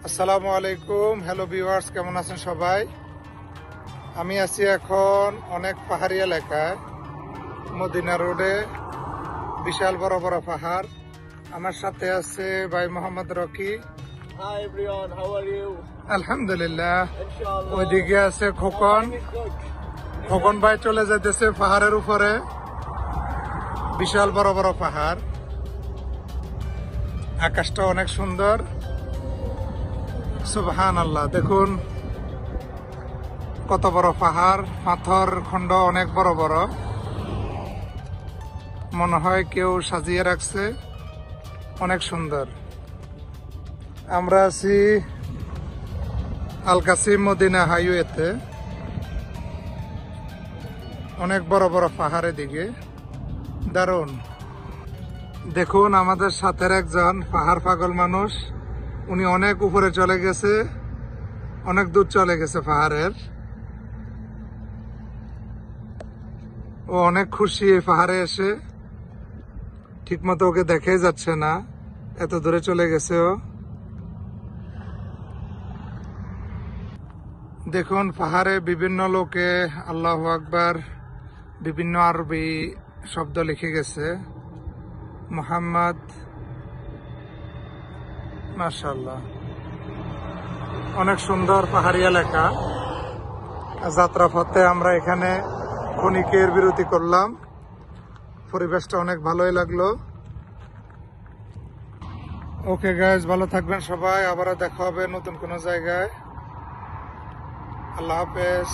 আসসালামু আলাইকুম। Hello viewers, কেমন আছেন সবাই? আমি আছি এখন অনেক পাহাড়ি এলাকায়, মদিনা রোডে। বিশাল বড় বড় পাহাড়। আমার সাথে আছে ভাই Mohammad Rocky. Hi everyone, how are you? আলহামদুলিল্লাহ। Inshallah. ওইদিকে আছে Khokon. Everything is good. Khokon ভাই চলে যাইতেছে পাহাড়ের উপরে। বিশাল বড় বড় পাহাড়, আকাশটা অনেক সুন্দর। সুবহানাল্লাহ, দেখুন কত বড় পাহাড়, পাথর খন্ড অনেক বড় বড়। মনে হয় কেউ সাজিয়ে রাখছে, অনেক সুন্দর। আমরা আছি আল কাসিম মদিনা হাইওয়েতে। অনেক বড় বড় পাহাড়ের দিকে, দারুণ। দেখুন আমাদের সাথে একজন পাহাড় পাগল মানুষ, উনি অনেক উপরে চলে গেছে, অনেক দূর চলে গেছে পাহাড়ের। ও অনেক খুশি এই পাহাড়ে এসে, ঠিক মতো ওকে দেখাই যাচ্ছে না, এত দূরে চলে গেছে ও। দেখুন পাহাড়ে বিভিন্ন লোকে আল্লাহু আকবার বিভিন্ন আরবি শব্দ লিখে গেছে। মুহাম্মদ, মাশাআল্লাহ, অনেক সুন্দর পাহাড়ি এলাকা। যাত্রা পথে আমরা এখানে ক্ষণিকের বিরতি করলাম, পরিবেশটা অনেক ভালোই লাগলো। ওকে গাইস, ভালো থাকবেন সবাই, আবারও দেখা হবে নতুন কোনো জায়গায়। আল্লাহ হাফেজ।